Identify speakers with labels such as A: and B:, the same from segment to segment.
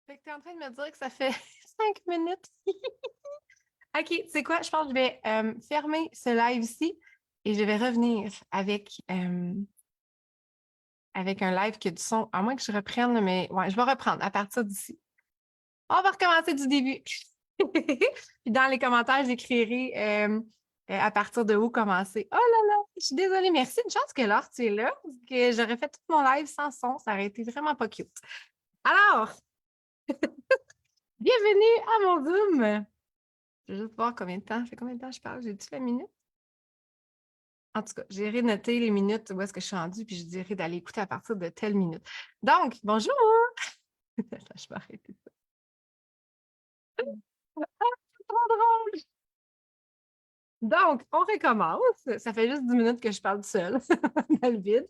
A: Fait que t'es en train de me dire que ça fait 5 minutes. OK, c'est quoi? Je pense que je vais fermer ce live ici et je vais revenir avec un live qui a du son. À moins que je reprenne, mais ouais, je vais reprendre à partir d'ici. On va recommencer du début. Puis dans les commentaires, j'écrirai à partir de où commencer. Oh là là, je suis désolée. Merci. Une chance que Laure, tu es là, parce que j'aurais fait tout mon live sans son. Ça aurait été vraiment pas cute. Alors, bienvenue à mon Zoom. Je vais juste voir combien de temps. Ça fait combien de temps je parle? J'ai-tu la minute? En tout cas, j'irai noter les minutes où est-ce que je suis rendue, puis je dirai d'aller écouter à partir de telle minute. Donc, bonjour! Attends, je vais arrêter ça. C'est trop drôle! Donc, on recommence. Ça fait juste 10 minutes que je parle seule dans le vide.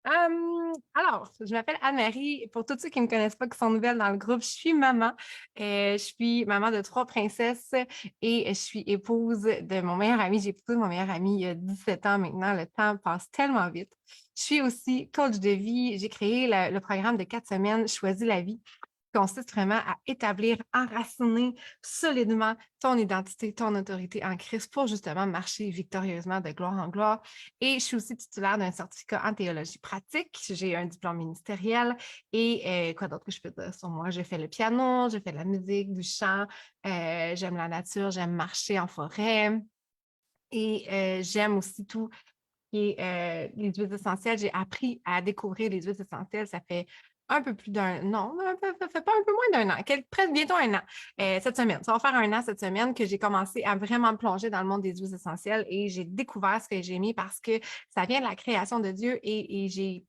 A: Alors, je m'appelle Anne-Marie. Pour tous ceux qui ne me connaissent pas, qui sont nouvelles dans le groupe, je suis maman. Je suis maman de 3 princesses et je suis épouse de mon meilleur ami. J'ai épousé mon meilleur ami il y a 17 ans maintenant. Le temps passe tellement vite. Je suis aussi coach de vie. J'ai créé le programme de 4 semaines, Choisis la vie, consiste vraiment à établir, enraciner solidement ton identité, ton autorité en Christ pour justement marcher victorieusement de gloire en gloire. Et je suis aussi titulaire d'un certificat en théologie pratique. J'ai un diplôme ministériel et quoi d'autre que je peux dire sur moi? J'ai fait le piano, j'ai fait de la musique, du chant, j'aime la nature, j'aime marcher en forêt et j'aime aussi tout qui est les huiles essentielles. J'ai appris à découvrir les huiles essentielles. Ça fait un peu plus d'un, non, ça fait pas un peu moins d'un an, presque bientôt un an, cette semaine. Ça va faire un an cette semaine que j'ai commencé à vraiment me plonger dans le monde des huiles essentielles et j'ai découvert ce que j'ai aimé parce que ça vient de la création de Dieu et je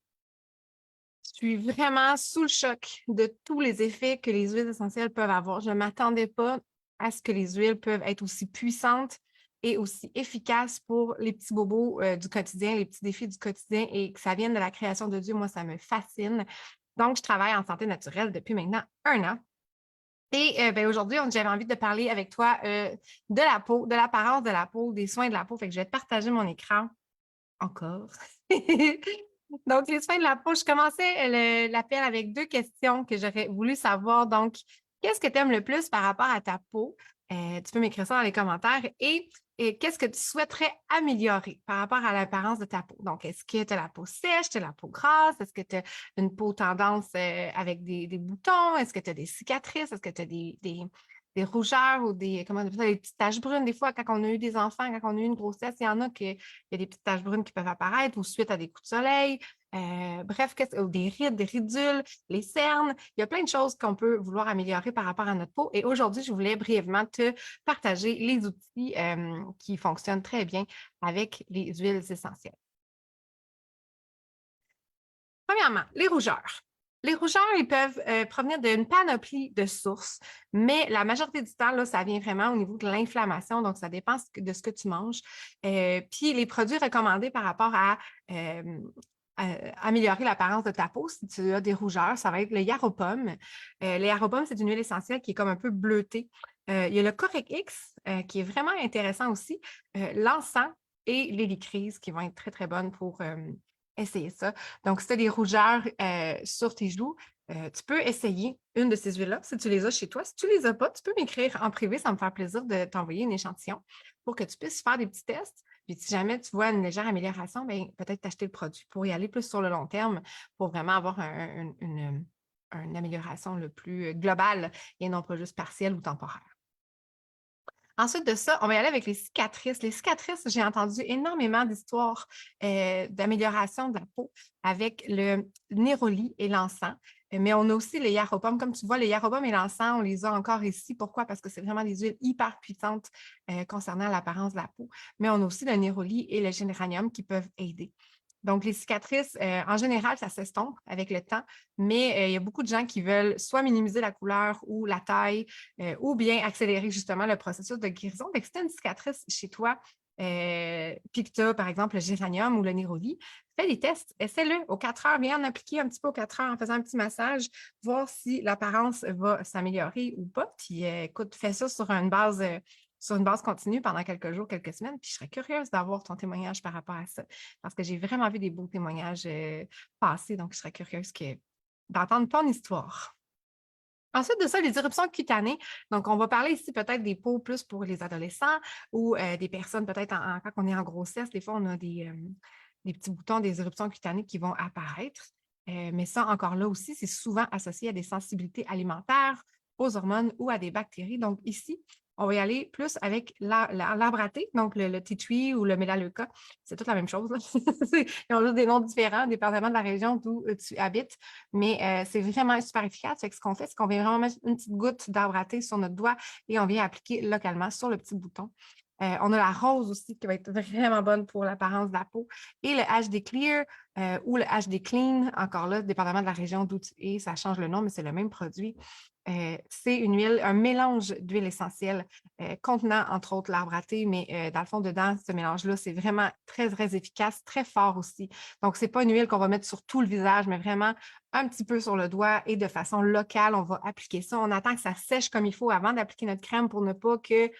A: suis vraiment sous le choc de tous les effets que les huiles essentielles peuvent avoir. Je ne m'attendais pas à ce que les huiles peuvent être aussi puissantes et aussi efficaces pour les petits bobos du quotidien, les petits défis du quotidien et que ça vienne de la création de Dieu. Moi, ça me fascine. Donc, je travaille en santé naturelle depuis maintenant un an. Et ben, aujourd'hui, j'avais envie de parler avec toi de la peau, de l'apparence de la peau, des soins de la peau. Fait que je vais te partager mon écran encore. Donc, les soins de la peau, je commençais l'appel avec 2 questions que j'aurais voulu savoir. Donc, qu'est-ce que tu aimes le plus par rapport à ta peau? Tu peux m'écrire ça dans les commentaires. Et qu'est-ce que tu souhaiterais améliorer par rapport à l'apparence de ta peau? Donc, est-ce que tu as la peau sèche, tu as la peau grasse? Est-ce que tu as une peau tendance avec des boutons? Est-ce que tu as des cicatrices? Est-ce que tu as des rougeurs ou comment on appelle ça, des petites taches brunes? Des fois, quand on a eu des enfants, quand on a eu une grossesse, il y en a qui il y a des petites taches brunes qui peuvent apparaître ou suite à des coups de soleil. Bref, ou des rides, des ridules, les cernes. Il y a plein de choses qu'on peut vouloir améliorer par rapport à notre peau. Et aujourd'hui, je voulais brièvement te partager les outils qui fonctionnent très bien avec les huiles essentielles. Premièrement, les rougeurs. Les rougeurs, ils peuvent provenir d'une panoplie de sources, mais la majorité du temps, là, ça vient vraiment au niveau de l'inflammation, donc ça dépend de ce que tu manges. Puis les produits recommandés par rapport euh, à améliorer l'apparence de ta peau, si tu as des rougeurs, ça va être le Yaropom. Le Yaropom, c'est une huile essentielle qui est comme un peu bleutée. Il y a le Corec X, qui est vraiment intéressant aussi, l'encens et l'hélicryse, qui vont être très, très bonnes pour essayer ça. Donc, si tu as des rougeurs sur tes joues, tu peux essayer une de ces huiles-là si tu les as chez toi. Si tu ne les as pas, tu peux m'écrire en privé. Ça me fait plaisir de t'envoyer un échantillon pour que tu puisses faire des petits tests. Puis si jamais tu vois une légère amélioration, ben, peut-être t'acheter le produit pour y aller plus sur le long terme, pour vraiment avoir une amélioration le plus globale et non pas juste partielle ou temporaire. Ensuite de ça, on va y aller avec les cicatrices. Les cicatrices, j'ai entendu énormément d'histoires d'amélioration de la peau avec le néroli et l'encens. Mais on a aussi les yaropom. Comme tu vois, les yaropom et l'encens, on les a encore ici. Pourquoi? Parce que c'est vraiment des huiles hyper puissantes concernant l'apparence de la peau. Mais on a aussi le néroli et le géranium qui peuvent aider. Donc, les cicatrices, en général, ça s'estompe avec le temps, mais il y a beaucoup de gens qui veulent soit minimiser la couleur ou la taille, ou bien accélérer justement le processus de guérison. Donc, si tu as une cicatrice chez toi, puis que tu as, par exemple, le géranium ou le néroli, fais des tests, essaie-le aux 4 heures, viens en appliquer un petit peu aux 4 heures en faisant un petit massage, voir si l'apparence va s'améliorer ou pas. Puis, écoute, fais ça sur une base continue pendant quelques jours, quelques semaines, puis je serais curieuse d'avoir ton témoignage par rapport à ça, parce que j'ai vraiment vu des beaux témoignages passer, donc je serais curieuse d'entendre ton histoire. Ensuite de ça, les éruptions cutanées. Donc, on va parler ici peut-être des peaux plus pour les adolescents ou des personnes peut-être quand on est en grossesse. Des fois, on a des petits boutons, des éruptions cutanées qui vont apparaître. Mais ça, encore là aussi, c'est souvent associé à des sensibilités alimentaires, aux hormones ou à des bactéries. Donc, ici, on va y aller plus avec l'arbre à thé, donc le tea tree ou le melaleuca. C'est toute la même chose, là. Ils ont juste des noms différents, dépendamment de la région d'où tu habites. Mais c'est vraiment super efficace. Fait que ce qu'on fait, c'est qu'on vient vraiment mettre une petite goutte d'arbre à thé sur notre doigt et on vient appliquer localement sur le petit bouton. On a la rose aussi qui va être vraiment bonne pour l'apparence de la peau. Et le HD Clear ou le HD Clean, encore là, dépendamment de la région d'où tu es, ça change le nom, mais c'est le même produit. C'est une huile, un mélange d'huile essentielle contenant, entre autres, l'arbre à thé, mais dans le fond, dedans, ce mélange-là, c'est vraiment très, très efficace, très fort aussi. Donc, c'est pas une huile qu'on va mettre sur tout le visage, mais vraiment un petit peu sur le doigt et de façon locale, on va appliquer ça. On attend que ça sèche comme il faut avant d'appliquer notre crème pour ne pas que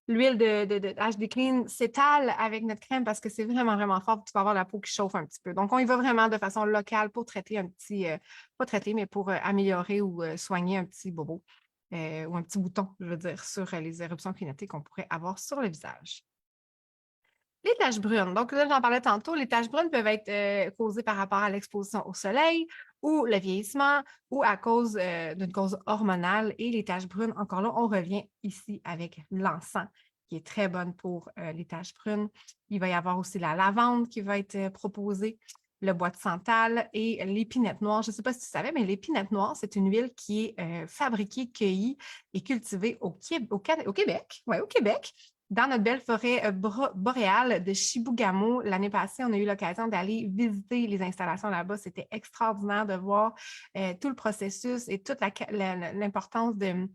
A: l'huile de HD Clean s'étale avec notre crème parce que c'est vraiment, vraiment fort. Tu vas avoir la peau qui chauffe un petit peu. Donc, on y va vraiment de façon locale pour traiter un petit, pas traiter, mais pour améliorer ou soigner un petit bobo ou un petit bouton, je veux dire, sur les éruptions clinatiques qu'on pourrait avoir sur le visage. Les taches brunes. Donc là, j'en parlais tantôt, les taches brunes peuvent être causées par rapport à l'exposition au soleil ou le vieillissement ou à cause d'une cause hormonale. Et les taches brunes, encore là, on revient ici avec l'encens qui est très bonne pour les taches brunes. Il va y avoir aussi la lavande qui va être proposée, le bois de santal et l'épinette noire. Je ne sais pas si tu savais, mais l'épinette noire, c'est une huile qui est fabriquée, cueillie et cultivée au Québec. Ouais, au Québec dans notre belle forêt boréale de Chibougamau. L'année passée, on a eu l'occasion d'aller visiter les installations là-bas. C'était extraordinaire de voir tout le processus et toute l'importance de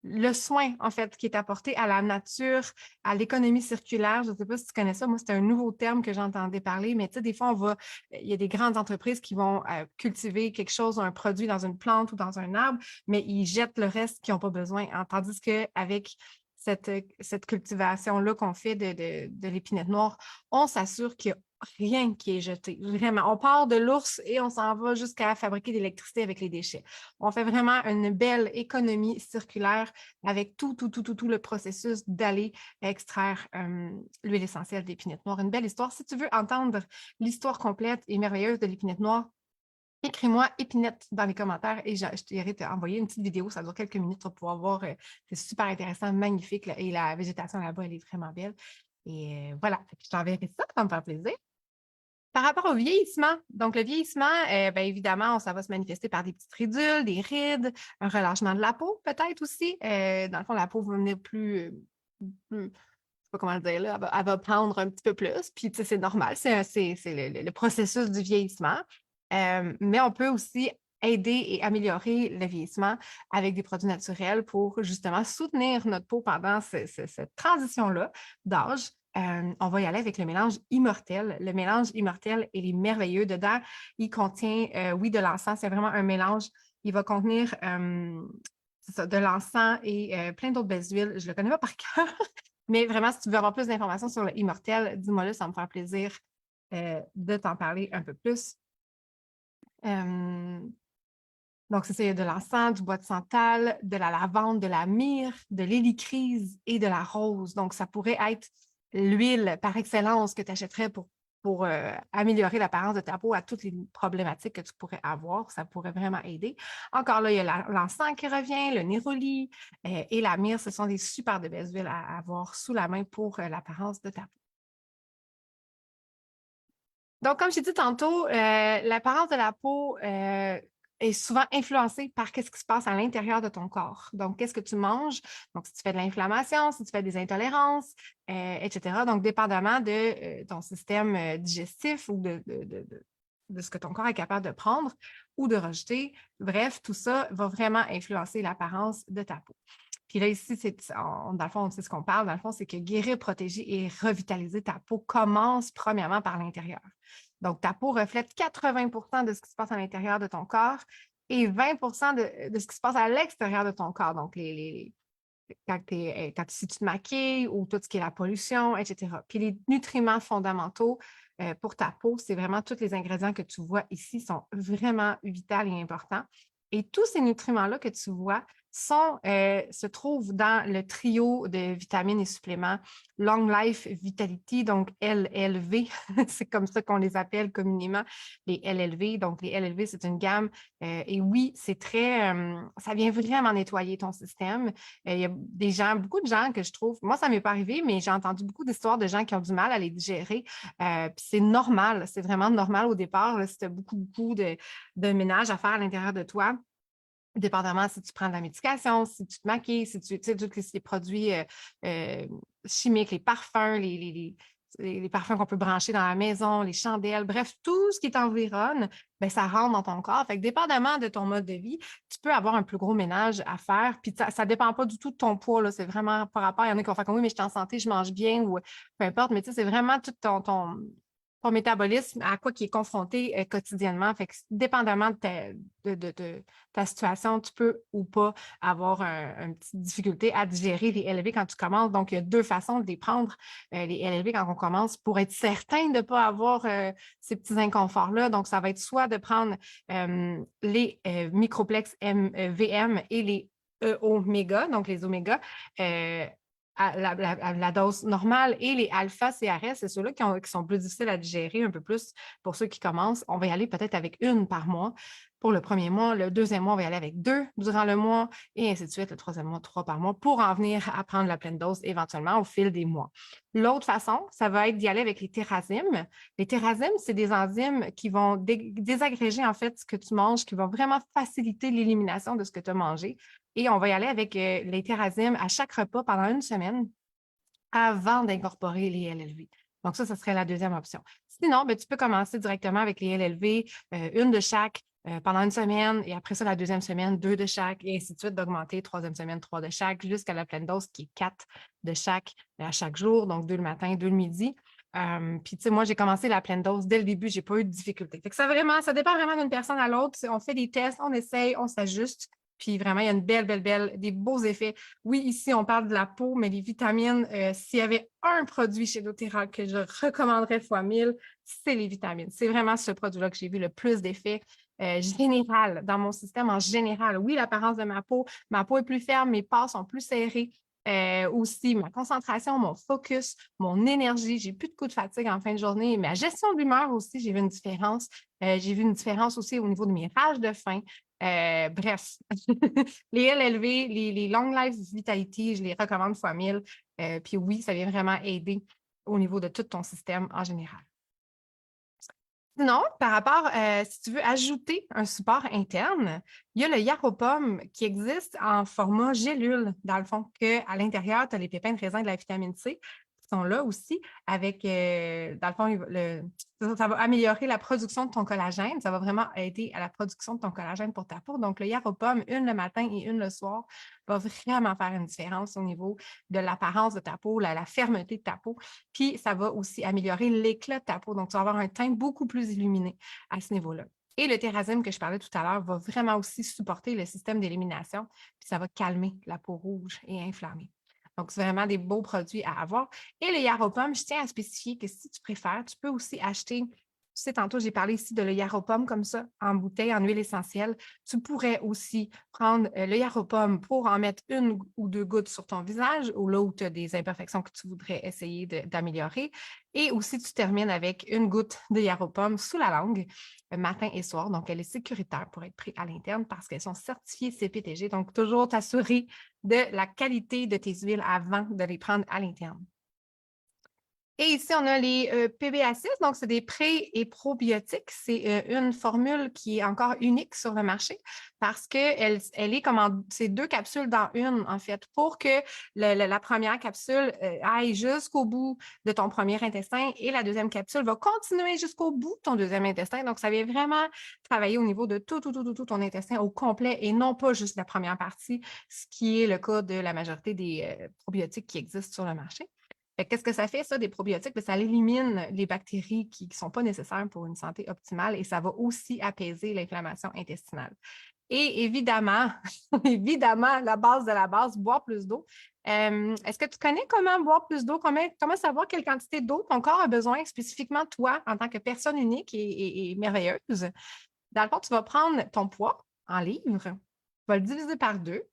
A: le soin, en fait, qui est apporté à la nature, à l'économie circulaire. Je ne sais pas si tu connais ça. Moi, c'est un nouveau terme que j'entendais parler, mais tu sais, des fois, il y a des grandes entreprises qui vont cultiver quelque chose, un produit dans une plante ou dans un arbre, mais ils jettent le reste qu'ils n'ont pas besoin. Hein. Tandis qu'avec cette cultivation-là qu'on fait de l'épinette noire, on s'assure qu'il n'y a rien qui est jeté. Vraiment. On part de l'ours et on s'en va jusqu'à fabriquer de l'électricité avec les déchets. On fait vraiment une belle économie circulaire avec tout le processus d'aller extraire l'huile essentielle d'épinette noire. Une belle histoire. Si tu veux entendre l'histoire complète et merveilleuse de l'épinette noire, écris-moi épinette dans les commentaires et je t'irai t'envoyer une petite vidéo. Ça dure quelques minutes pour pouvoir voir. C'est super intéressant, magnifique. Là, et la végétation là-bas, elle est vraiment belle. Et voilà, je t'enverrai ça, ça me faire plaisir. Par rapport au vieillissement, donc le vieillissement, bien évidemment, ça va se manifester par des petites ridules, des rides, un relâchement de la peau peut-être aussi. Dans le fond, la peau va venir je sais pas comment le dire, là, elle va prendre un petit peu plus, puis tu sais, c'est normal, c'est le processus du vieillissement. Mais on peut aussi aider et améliorer le vieillissement avec des produits naturels pour justement soutenir notre peau pendant cette transition-là d'âge. On va y aller avec le mélange immortel. Le mélange immortel, il est merveilleux. Dedans, il contient, oui, de l'encens. C'est vraiment un mélange. Il va contenir de l'encens et plein d'autres belles huiles. Je ne le connais pas par cœur, mais vraiment, si tu veux avoir plus d'informations sur le immortel, dis-moi-le, ça va me faire plaisir de t'en parler un peu plus. Donc, c'est ça, il y a de l'encens, du bois de santal, de la lavande, de la myrrhe, de l'hélicryse et de la rose. Donc, ça pourrait être l'huile par excellence que tu achèterais pour améliorer l'apparence de ta peau à toutes les problématiques que tu pourrais avoir. Ça pourrait vraiment aider. Encore là, il y a l'encens qui revient, le néroli et la myrrhe. Ce sont des super de belles huiles à avoir sous la main pour l'apparence de ta peau. Donc, comme je t'ai dit tantôt, l'apparence de la peau est souvent influencée par ce qui se passe à l'intérieur de ton corps. Donc, qu'est-ce que tu manges? Donc, si tu fais de l'inflammation, si tu fais des intolérances, etc. Donc, dépendamment de ton système digestif ou de ce que ton corps est capable de prendre ou de rejeter. Bref, tout ça va vraiment influencer l'apparence de ta peau. Puis là, ici, dans le fond, c'est ce qu'on parle. Dans le fond, c'est que guérir, protéger et revitaliser ta peau commence premièrement par l'intérieur. Donc, ta peau reflète 80 de ce qui se passe à l'intérieur de ton corps et 20 de ce qui se passe à l'extérieur de ton corps. Donc, si tu te maquilles ou tout ce qui est la pollution, etc. Puis les nutriments fondamentaux pour ta peau, c'est vraiment tous les ingrédients que tu vois ici sont vraiment vitaux et importants. Et tous ces nutriments-là que tu vois se trouvent dans le trio de vitamines et suppléments Long Life Vitality, donc LLV. C'est comme ça qu'on les appelle communément, les LLV. Donc, les LLV, c'est une gamme. Et oui, c'est ça vient vraiment nettoyer ton système. Il y a beaucoup de gens que je trouve, moi, ça ne m'est pas arrivé, mais j'ai entendu beaucoup d'histoires de gens qui ont du mal à les digérer. Puis c'est normal, c'est vraiment normal au départ, là, si tu as beaucoup de ménage à faire à l'intérieur de toi. Dépendamment si tu prends de la médication, si tu te maquilles, si tu sais, tous les produits euh, chimiques, les parfums, les parfums qu'on peut brancher dans la maison, les chandelles, bref, tout ce qui t'environne, ben, ça rentre dans ton corps. Fait que dépendamment de ton mode de vie, tu peux avoir un plus gros ménage à faire. Puis ça ne dépend pas du tout de ton poids, là. C'est vraiment par rapport. Il y en a qui vont faire comme oui, mais je suis en santé, je mange bien ou peu importe. Mais tu sais, c'est vraiment tout ton métabolisme à quoi qui est confronté quotidiennement. Fait que dépendamment de ta situation, tu peux ou pas avoir une petite difficulté à digérer les LV quand tu commences. Donc, il y a deux façons de les prendre, les LV quand on commence, pour être certain de ne pas avoir ces petits inconforts-là. Donc, ça va être soit de prendre les Microplex VM et les oméga, donc les oméga, à la dose normale et les alpha CRS, c'est ceux-là qui sont plus difficiles à digérer un peu plus pour ceux qui commencent. On va y aller peut-être avec une par mois pour le premier mois. Le deuxième mois, on va y aller avec deux durant le mois et ainsi de suite. Le troisième mois, trois par mois pour en venir à prendre la pleine dose éventuellement au fil des mois. L'autre façon, ça va être d'y aller avec les thérazymes. Les thérazymes, c'est des enzymes qui vont désagréger en fait ce que tu manges, qui vont vraiment faciliter l'élimination de ce que tu as mangé. Et on va y aller avec les thérazymes à chaque repas pendant une semaine avant d'incorporer les LLV. Donc, ça serait la deuxième option. Sinon, ben, tu peux commencer directement avec les LLV, une de chaque pendant une semaine, et après ça, la deuxième semaine, deux de chaque, et ainsi de suite, d'augmenter, troisième semaine, trois de chaque, jusqu'à la pleine dose qui est quatre de chaque à chaque jour, donc deux le matin, deux le midi. Puis, tu sais, moi, j'ai commencé la pleine dose dès le début, j'ai pas eu de difficulté. Fait que ça dépend vraiment d'une personne à l'autre. On fait des tests, on essaye, on s'ajuste. Puis vraiment, il y a une des beaux effets. Oui, ici, on parle de la peau, mais les vitamines, s'il y avait un produit chez doTERRA que je recommanderais fois 1000, c'est les vitamines. C'est vraiment ce produit-là que j'ai vu le plus d'effets général dans mon système en général. Oui, l'apparence de ma peau est plus ferme, mes pores sont plus serrés. Aussi, ma concentration, mon focus, mon énergie. J'ai plus de coups de fatigue en fin de journée. Ma gestion de l'humeur aussi, j'ai vu une différence. J'ai vu une différence aussi au niveau de mes rages de faim. Bref, les LLV, les Long Life Vitality, je les recommande fois 1000. Puis oui, ça vient vraiment aider au niveau de tout ton système en général. Sinon, par rapport, si tu veux ajouter un support interne, il y a le Yaropom qui existe en format gélule, dans le fond, qu'à l'intérieur, tu as les pépins de raisin de la vitamine C qui sont là aussi, avec, dans le fond, ça va améliorer la production de ton collagène. Ça va vraiment aider à la production de ton collagène pour ta peau. Donc, le Yaropom, une le matin et une le soir, va vraiment faire une différence au niveau de l'apparence de ta peau, la fermeté de ta peau. Puis, ça va aussi améliorer l'éclat de ta peau. Donc, tu vas avoir un teint beaucoup plus illuminé à ce niveau-là. Et le Thérazine que je parlais tout à l'heure va vraiment aussi supporter le système d'élimination, puis ça va calmer la peau rouge et inflammée. Donc, c'est vraiment des beaux produits à avoir. Et le Yaropom, je tiens à spécifier que si tu préfères, tu peux aussi acheter, tu sais, tantôt, j'ai parlé ici de le Yaropom comme ça, en bouteille, en huile essentielle. Tu pourrais aussi prendre le Yaropom pour en mettre une ou deux gouttes sur ton visage ou là où tu as des imperfections que tu voudrais essayer d'améliorer. Et aussi, tu termines avec une goutte de Yaropom sous la langue matin et soir. Donc, elle est sécuritaire pour être prise à l'interne parce qu'elles sont certifiées CPTG. Donc, toujours t'assurer de la qualité de tes huiles avant de les prendre à l'interne. Et ici, on a les PBA6, donc c'est des pré- et probiotiques. C'est une formule qui est encore unique sur le marché parce qu'elle est comme c'est deux capsules dans une, en fait, pour que la première capsule aille jusqu'au bout de ton premier intestin et la deuxième capsule va continuer jusqu'au bout de ton deuxième intestin. Donc, ça vient vraiment travailler au niveau de tout ton intestin au complet et non pas juste la première partie, ce qui est le cas de la majorité des probiotiques qui existent sur le marché. Qu'est-ce que ça fait, ça, des probiotiques? Ça élimine les bactéries qui ne sont pas nécessaires pour une santé optimale et ça va aussi apaiser l'inflammation intestinale. Et évidemment, évidemment, la base de la base, boire plus d'eau. Est-ce que tu connais comment boire plus d'eau? Comment savoir quelle quantité d'eau ton corps a besoin spécifiquement, toi, en tant que personne unique et merveilleuse? Dans le fond, tu vas prendre ton poids en livres, tu vas le diviser par 2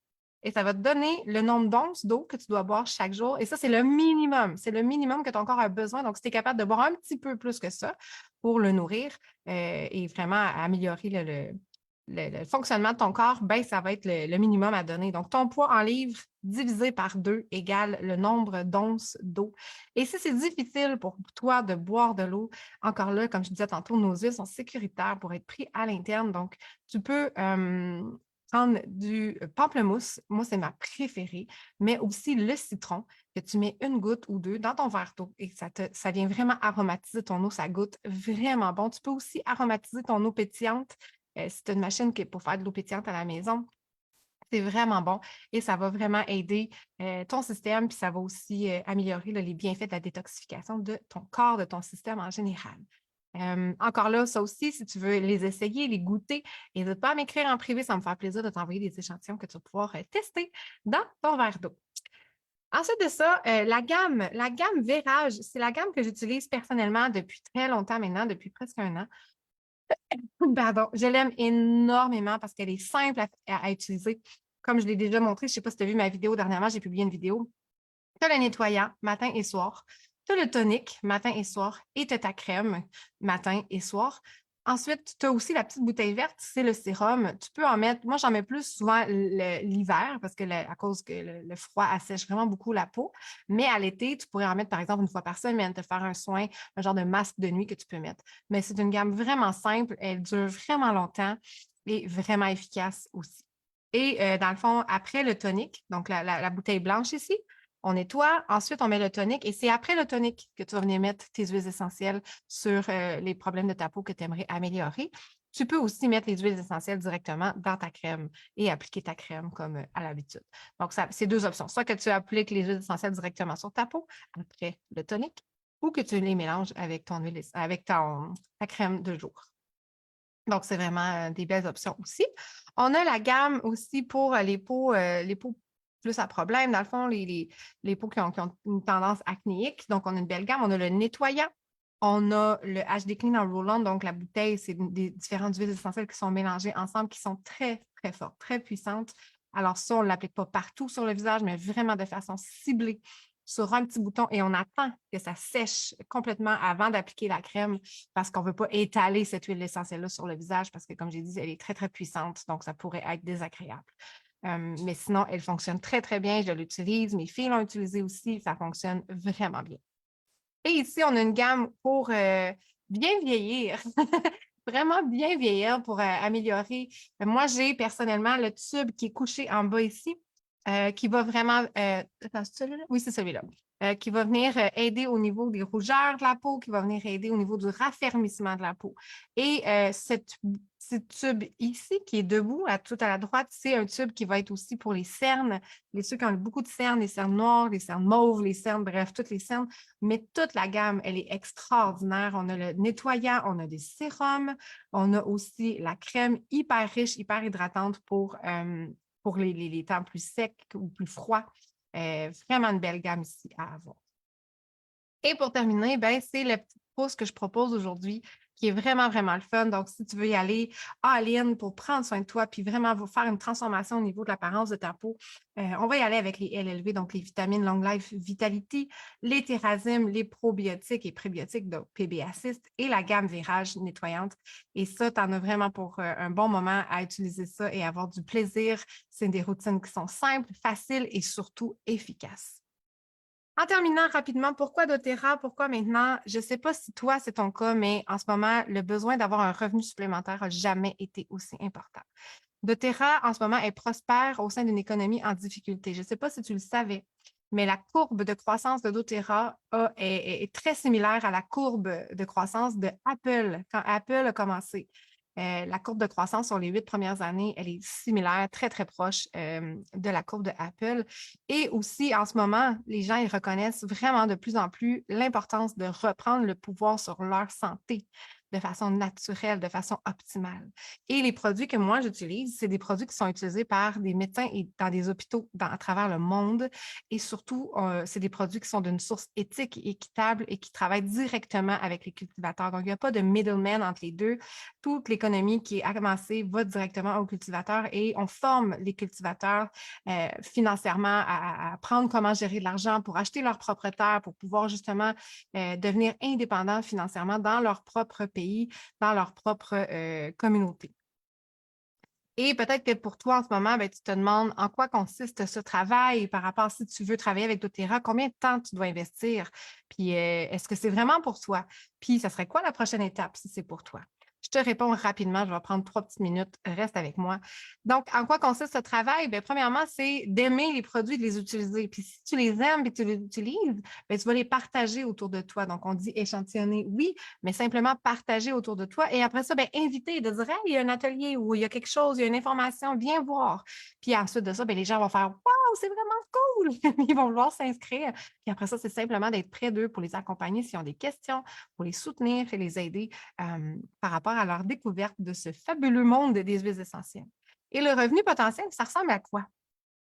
A: et ça va te donner le nombre d'onces d'eau que tu dois boire chaque jour. Et ça, c'est le minimum. C'est le minimum que ton corps a besoin. Donc, si tu es capable de boire un petit peu plus que ça pour le nourrir et vraiment améliorer le fonctionnement de ton corps, ben, ça va être le minimum à donner. Donc, ton poids en livres divisé par 2 égale le nombre d'onces d'eau. Et si c'est difficile pour toi de boire de l'eau, encore là, comme je disais tantôt, nos huiles sont sécuritaires pour être pris à l'interne. Donc, tu peux prendre du pamplemousse. Moi, c'est ma préférée, mais aussi le citron que tu mets une goutte ou deux dans ton verre d'eau et ça vient vraiment aromatiser ton eau. Ça goûte vraiment bon. Tu peux aussi aromatiser ton eau pétillante. Si tu as une machine qui est pour faire de l'eau pétillante à la maison, c'est vraiment bon et ça va vraiment aider ton système, puis ça va aussi améliorer là, les bienfaits de la détoxification de ton corps, de ton système en général. Encore là, ça aussi, si tu veux les essayer, les goûter, n'hésite pas à m'écrire en privé, ça me fait plaisir de t'envoyer des échantillons que tu vas pouvoir tester dans ton verre d'eau. Ensuite de ça, la gamme Vérage, c'est la gamme que j'utilise personnellement depuis très longtemps maintenant, depuis presque un an. Pardon, je l'aime énormément parce qu'elle est simple à utiliser. Comme je l'ai déjà montré, je ne sais pas si tu as vu ma vidéo dernièrement, j'ai publié une vidéo. Tu as le nettoyant matin et soir. Tu as le tonique matin et soir et tu as ta crème matin et soir. Ensuite, tu as aussi la petite bouteille verte, c'est le sérum. Tu peux en mettre, moi j'en mets plus souvent l'hiver parce que à cause que le froid assèche vraiment beaucoup la peau. Mais à l'été, tu pourrais en mettre par exemple une fois par semaine, te faire un soin, un genre de masque de nuit que tu peux mettre. Mais c'est une gamme vraiment simple, elle dure vraiment longtemps et vraiment efficace aussi. Et dans le fond, après le tonique, donc la bouteille blanche ici, on nettoie, ensuite on met le tonique et c'est après le tonique que tu vas venir mettre tes huiles essentielles sur les problèmes de ta peau que tu aimerais améliorer. Tu peux aussi mettre les huiles essentielles directement dans ta crème et appliquer ta crème comme à l'habitude. Donc, c'est deux options. Soit que tu appliques les huiles essentielles directement sur ta peau après le tonique ou que tu les mélanges avec ta crème de jour. Donc, c'est vraiment des belles options aussi. On a la gamme aussi pour les peaux plus à problème. Dans le fond, les peaux qui ont une tendance acnéique. Donc, on a une belle gamme. On a le nettoyant. On a le HD Clean en Roll-On. Donc, la bouteille, c'est des différentes huiles essentielles qui sont mélangées ensemble, qui sont très, très fortes, très puissantes. Alors, ça, on ne l'applique pas partout sur le visage, mais vraiment de façon ciblée sur un petit bouton et on attend que ça sèche complètement avant d'appliquer la crème parce qu'on ne veut pas étaler cette huile essentielle-là sur le visage parce que, comme j'ai dit, elle est très, très puissante, donc ça pourrait être désagréable. Mais sinon, elle fonctionne très, très bien. Je l'utilise. Mes filles l'ont utilisée aussi. Ça fonctionne vraiment bien. Et ici, on a une gamme pour bien vieillir. Vraiment bien vieillir pour améliorer. Moi, j'ai personnellement le tube qui est couché en bas ici, qui va vraiment. Attends, c'est celui-là? Oui, c'est celui-là. Qui va venir aider au niveau des rougeurs de la peau, qui va venir aider au niveau du raffermissement de la peau. Et ce tube ici, qui est debout, tout à la droite, c'est un tube qui va être aussi pour les cernes. Ceux qui ont beaucoup de cernes, les cernes noires, les cernes mauves, les cernes, bref, toutes les cernes. Mais toute la gamme, elle est extraordinaire. On a le nettoyant, on a des sérums, on a aussi la crème hyper riche, hyper hydratante pour les temps plus secs ou plus froids. Vraiment une belle gamme ici à avoir. Et pour terminer, ben, c'est le petit pouce que je propose aujourd'hui qui est vraiment, vraiment le fun. Donc, si tu veux y aller all-in pour prendre soin de toi puis vraiment vous faire une transformation au niveau de l'apparence de ta peau, on va y aller avec les LLV, donc les vitamines Long Life Vitality, les Thérasimes, les probiotiques et prébiotiques, donc PB Assist et la gamme Virage nettoyante. Et ça, tu en as vraiment pour un bon moment à utiliser ça et avoir du plaisir. C'est des routines qui sont simples, faciles et surtout efficaces. En terminant rapidement, pourquoi doTERRA? Pourquoi maintenant? Je ne sais pas si toi, c'est ton cas, mais en ce moment, le besoin d'avoir un revenu supplémentaire n'a jamais été aussi important. doTERRA, en ce moment, est prospère au sein d'une économie en difficulté. Je ne sais pas si tu le savais, mais la courbe de croissance de doTERRA est très similaire à la courbe de croissance de Apple, quand Apple a commencé. La courbe de croissance sur les 8 premières années, elle est similaire, très, très proche de la courbe de Apple. Et aussi, en ce moment, les gens, ils reconnaissent vraiment de plus en plus l'importance de reprendre le pouvoir sur leur santé. de façon naturelle, de façon optimale. Et les produits que moi j'utilise, c'est des produits qui sont utilisés par des médecins et dans des hôpitaux à travers le monde. Et surtout, c'est des produits qui sont d'une source éthique et équitable et qui travaillent directement avec les cultivateurs. Donc, il n'y a pas de middleman entre les deux. Toute l'économie qui est amassée va directement aux cultivateurs et on forme les cultivateurs financièrement à apprendre comment gérer de l'argent pour acheter leur propre terre, pour pouvoir justement devenir indépendants financièrement dans leur propre pays, dans leur propre communauté. Et peut-être que pour toi, en ce moment, ben, tu te demandes en quoi consiste ce travail par rapport à si tu veux travailler avec doTERRA, combien de temps tu dois investir, puis est-ce que c'est vraiment pour toi? Puis, ça serait quoi la prochaine étape si c'est pour toi? Je te réponds rapidement, je vais prendre 3 petites minutes, reste avec moi. Donc, en quoi consiste ce travail? Bien, premièrement, c'est d'aimer les produits, de les utiliser. Puis, si tu les aimes et tu les utilises, bien, tu vas les partager autour de toi. Donc, on dit échantillonner, oui, mais simplement partager autour de toi. Et après ça, bien, inviter, de dire, hey, il y a un atelier ou il y a quelque chose, il y a une information, viens voir. Puis ensuite de ça, bien, les gens vont faire, wow, c'est vraiment cool. Ils vont vouloir s'inscrire. Puis après ça, c'est simplement d'être près d'eux pour les accompagner s'ils ont des questions, pour les soutenir et les aider par rapport à leur découverte de ce fabuleux monde des huiles essentielles. Et le revenu potentiel, ça ressemble à quoi?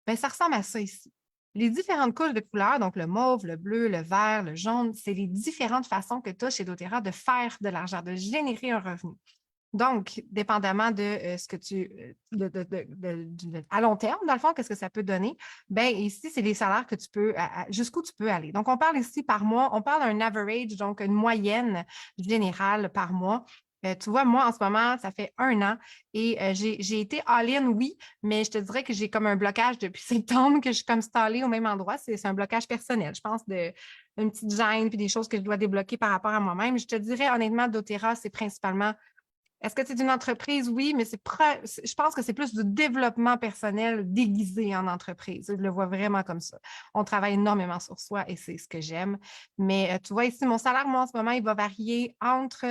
A: Bien, ça ressemble à ça ici. Les différentes couches de couleurs, donc le mauve, le bleu, le vert, le jaune, c'est les différentes façons que tu as chez doTERRA de faire de l'argent, de générer un revenu. Donc, dépendamment de ce que tu, à long terme, dans le fond, qu'est-ce que ça peut donner? Bien, ici, c'est les salaires que tu peux, jusqu'où tu peux aller. Donc, on parle ici par mois, on parle d'un average, donc une moyenne générale par mois. Tu vois, moi, en ce moment, ça fait 1 an et j'ai été all-in, oui, mais je te dirais que j'ai comme un blocage depuis septembre, que je suis comme stallée au même endroit. C'est un blocage personnel, je pense, une petite gêne puis des choses que je dois débloquer par rapport à moi-même. Je te dirais, honnêtement, doTERRA, c'est principalement est-ce que c'est une entreprise? Oui, mais je pense que c'est plus du développement personnel déguisé en entreprise. Je le vois vraiment comme ça. On travaille énormément sur soi et c'est ce que j'aime. Mais tu vois ici, mon salaire, moi, en ce moment, il va varier entre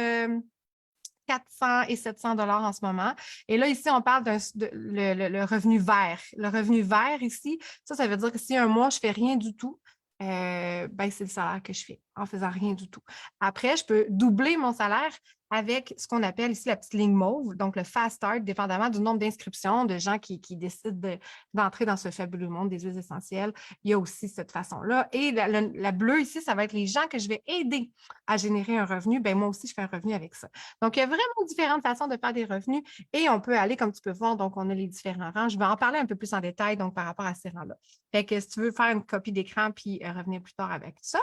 A: 400 et 700 dollars en ce moment. Et là, ici, on parle le revenu vert. Le revenu vert ici, ça veut dire que si un mois, je ne fais rien du tout, ben, c'est le salaire que je fais en faisant rien du tout. Après, je peux doubler mon salaire avec ce qu'on appelle ici la petite ligne mauve, donc le fast start, dépendamment du nombre d'inscriptions de gens qui décident d'entrer dans ce fabuleux monde des huiles essentielles. Il y a aussi cette façon-là. Et la bleue ici, ça va être les gens que je vais aider à générer un revenu. Ben, moi aussi, je fais un revenu avec ça. Donc, il y a vraiment différentes façons de faire des revenus et on peut aller, comme tu peux voir, donc on a les différents rangs. Je vais en parler un peu plus en détail, donc par rapport à ces rangs-là. Fait que si tu veux faire une copie d'écran puis revenir plus tard avec ça.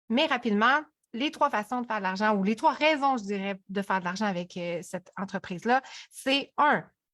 A: Mais rapidement, les 3 façons de faire de l'argent ou les 3 raisons, je dirais, de faire de l'argent avec cette entreprise-là, c'est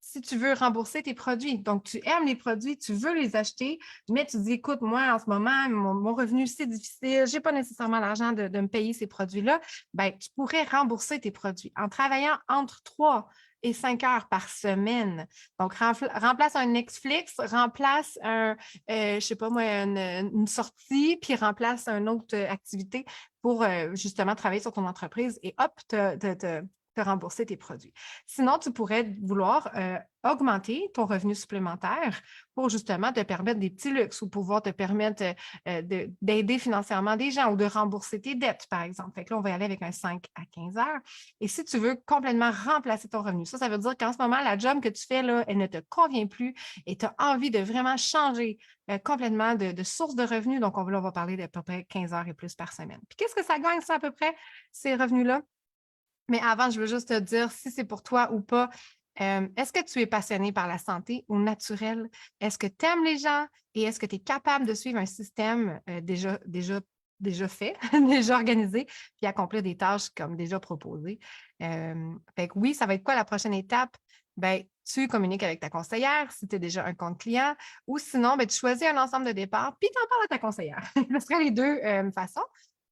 A: si tu veux rembourser tes produits. Donc, tu aimes les produits, tu veux les acheter, mais tu dis, écoute, moi, en ce moment, mon revenu, c'est difficile, je n'ai pas nécessairement l'argent de me payer ces produits-là. Bien, tu pourrais rembourser tes produits en travaillant entre 3 et 5 heures par semaine. Donc, remplace un Netflix, remplace je sais pas moi, une sortie, puis remplace une autre activité pour justement travailler sur ton entreprise et hop, te rembourser tes produits. Sinon, tu pourrais vouloir augmenter ton revenu supplémentaire pour justement te permettre des petits luxes ou pouvoir te permettre d'aider financièrement des gens ou de rembourser tes dettes, par exemple. Fait que là, on va y aller avec un 5 à 15 heures. Et si tu veux complètement remplacer ton revenu, ça veut dire qu'en ce moment, la job que tu fais, là, elle ne te convient plus et tu as envie de vraiment changer complètement de source de revenus. Donc, on va parler d'à peu près 15 heures et plus par semaine. Puis, qu'est-ce que ça gagne, ça, à peu près, ces revenus-là? Mais avant, je veux juste te dire si c'est pour toi ou pas. Est-ce que tu es passionné par la santé au naturel? Est-ce que tu aimes les gens et est-ce que tu es capable de suivre un système déjà fait, déjà organisé, puis accomplir des tâches comme déjà proposées? Fait que oui, ça va être quoi la prochaine étape? Ben, tu communiques avec ta conseillère si tu es déjà un compte client ou sinon, ben, tu choisis un ensemble de départ puis tu en parles à ta conseillère. Ce serait les 2 façons.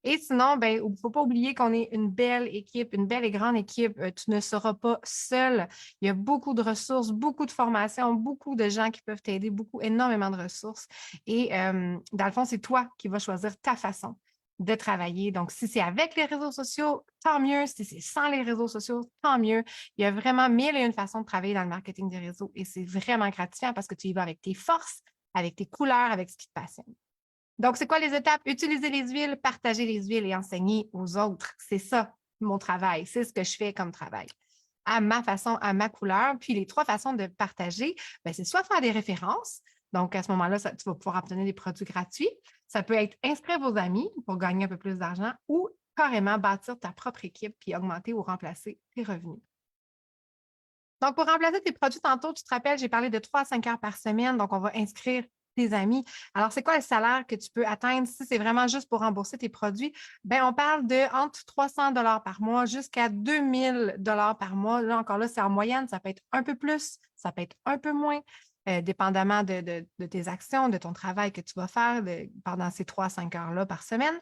A: Et sinon, ben, il ne faut pas oublier qu'on est une belle équipe, une belle et grande équipe. Tu ne seras pas seul. Il y a beaucoup de ressources, beaucoup de formations, beaucoup de gens qui peuvent t'aider, énormément de ressources. Et dans le fond, c'est toi qui vas choisir ta façon de travailler. Donc, si c'est avec les réseaux sociaux, tant mieux. Si c'est sans les réseaux sociaux, tant mieux. Il y a vraiment 1001 façons de travailler dans le marketing des réseaux et c'est vraiment gratifiant parce que tu y vas avec tes forces, avec tes couleurs, avec ce qui te passionne. Donc, c'est quoi les étapes? Utiliser les huiles, partager les huiles et enseigner aux autres. C'est ça, mon travail, c'est ce que je fais comme travail, à ma façon, à ma couleur. Puis les 3 façons de partager, ben, c'est soit faire des références. Donc, à ce moment-là, tu vas pouvoir obtenir des produits gratuits. Ça peut être inscrire vos amis pour gagner un peu plus d'argent ou carrément bâtir ta propre équipe puis augmenter ou remplacer tes revenus. Donc, pour remplacer tes produits, tantôt, tu te rappelles, j'ai parlé de 3 à 5 heures par semaine. Donc, on va inscrire tes amis. Alors, c'est quoi le salaire que tu peux atteindre si c'est vraiment juste pour rembourser tes produits? Bien, on parle de entre 300 par mois jusqu'à 2000 par mois. Là, encore là, c'est en moyenne. Ça peut être un peu plus, ça peut être un peu moins, dépendamment de tes actions, de ton travail que tu vas faire pendant ces 3 à 5 heures-là par semaine.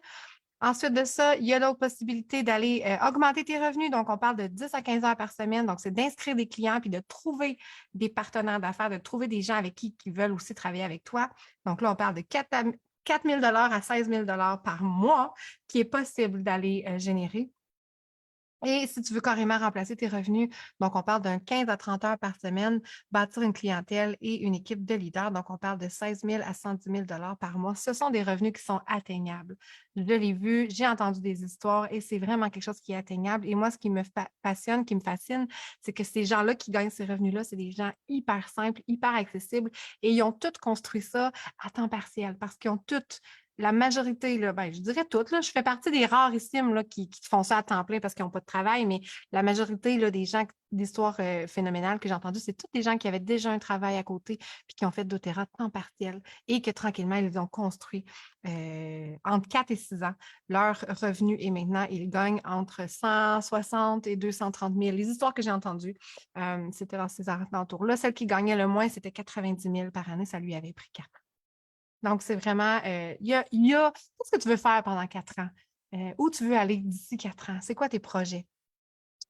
A: Ensuite de ça, il y a d'autres possibilités d'aller augmenter tes revenus. Donc, on parle de 10 à 15 heures par semaine. Donc, c'est d'inscrire des clients puis de trouver des partenaires d'affaires, de trouver des gens avec qui veulent aussi travailler avec toi. Donc, là, on parle de 4 000 à 16 000 par mois qui est possible d'aller générer. Et si tu veux carrément remplacer tes revenus, donc on parle d'un 15 à 30 heures par semaine, bâtir une clientèle et une équipe de leaders. Donc, on parle de 16 000 à 110 000 par mois. Ce sont des revenus qui sont atteignables. Je l'ai vu, j'ai entendu des histoires et c'est vraiment quelque chose qui est atteignable. Et moi, ce qui me passionne, qui me fascine, c'est que ces gens-là qui gagnent ces revenus-là, c'est des gens hyper simples, hyper accessibles et ils ont tous construit ça à temps partiel parce qu'ils ont tous la majorité, là, ben, je dirais toutes, là, je fais partie des rarissimes là, qui font ça à temps plein parce qu'ils n'ont pas de travail, mais la majorité là, des gens d'histoires phénoménales que j'ai entendues, c'est tous des gens qui avaient déjà un travail à côté puis qui ont fait doTERRA à temps partiel et que tranquillement, ils ont construit entre 4 et 6 ans leur revenu et maintenant, ils gagnent entre 160 et 230 000. Les histoires que j'ai entendues, c'était dans ces alentours-là. Celle qui gagnait le moins, c'était 90 000 par année. Ça lui avait pris 4 ans. Donc, c'est vraiment, qu'est-ce que tu veux faire pendant 4 ans? Où tu veux aller d'ici 4 ans? C'est quoi tes projets?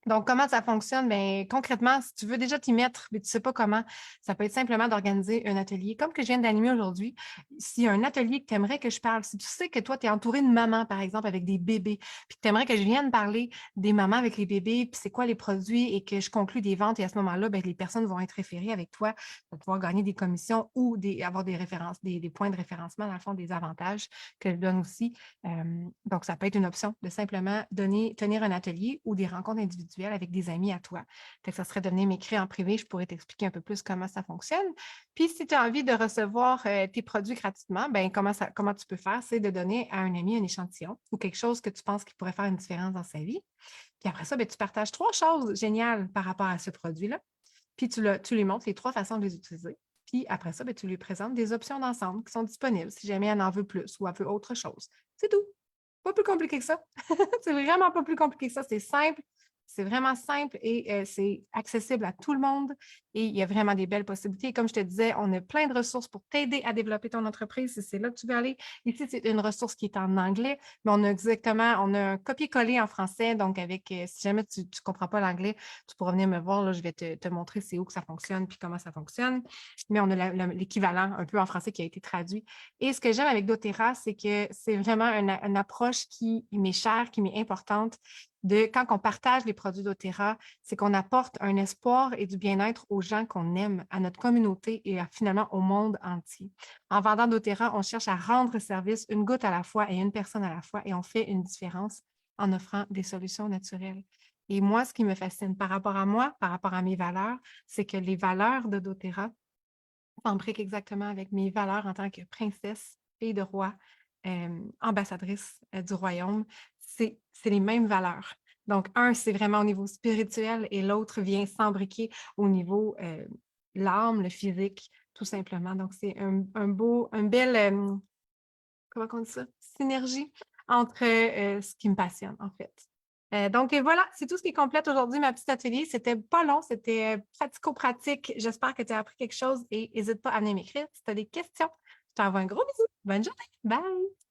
A: Donc, comment ça fonctionne? Bien, concrètement, si tu veux déjà t'y mettre, mais tu ne sais pas comment, ça peut être simplement d'organiser un atelier. Comme que je viens d'animer aujourd'hui, s'il y a un atelier que tu aimerais que je parle, si tu sais que toi, tu es entouré de mamans, par exemple, avec des bébés, puis que tu aimerais que je vienne parler des mamans avec les bébés, puis c'est quoi les produits et que je conclue des ventes, et à ce moment-là, bien, les personnes vont être référées avec toi pour pouvoir gagner des commissions ou avoir des références, des points de référencement, dans le fond, des avantages que je donne aussi. Donc, ça peut être une option de simplement tenir un atelier ou des rencontres individuelles avec des amis à toi. Fait que ça serait de venir m'écrire en privé, je pourrais t'expliquer un peu plus comment ça fonctionne. Puis, si tu as envie de recevoir tes produits gratuitement, ben comment tu peux faire? C'est de donner à un ami un échantillon ou quelque chose que tu penses qui pourrait faire une différence dans sa vie. Puis après ça, ben, tu partages 3 choses géniales par rapport à ce produit-là. Puis, tu lui montres les 3 façons de les utiliser. Puis après ça, ben, tu lui présentes des options d'ensemble qui sont disponibles si jamais elle en veut plus ou elle veut autre chose. C'est tout. Pas plus compliqué que ça. C'est vraiment pas plus compliqué que ça. C'est simple. C'est vraiment simple et c'est accessible à tout le monde et il y a vraiment des belles possibilités. Comme je te disais, on a plein de ressources pour t'aider à développer ton entreprise si c'est là que tu veux aller. Ici, c'est une ressource qui est en anglais, mais on a un copier-coller en français. Donc, si jamais tu ne comprends pas l'anglais, tu pourras venir me voir. Là, je vais te montrer c'est où que ça fonctionne puis comment ça fonctionne. Mais on a l'équivalent un peu en français qui a été traduit. Et ce que j'aime avec doTERRA, c'est que c'est vraiment une approche qui m'est chère, qui m'est importante. Quand on partage les produits doTERRA, c'est qu'on apporte un espoir et du bien-être aux gens qu'on aime, à notre communauté et finalement au monde entier. En vendant doTERRA, on cherche à rendre service une goutte à la fois et une personne à la fois et on fait une différence en offrant des solutions naturelles. Et moi, ce qui me fascine par rapport à moi, par rapport à mes valeurs, c'est que les valeurs de doTERRA s'imbriquent exactement avec mes valeurs en tant que princesse, fille de roi, ambassadrice du royaume. C'est les mêmes valeurs. Donc, un, c'est vraiment au niveau spirituel et l'autre vient s'embriquer au niveau l'âme, le physique, tout simplement. Donc, c'est un bel, comment on dit ça? Synergie entre ce qui me passionne, en fait. Donc, voilà, c'est tout ce qui complète aujourd'hui ma petite atelier. C'était pas long, c'était pratico-pratique. J'espère que tu as appris quelque chose et n'hésite pas à venir m'écrire si tu as des questions. Je t'envoie un gros bisou. Bonne journée. Bye!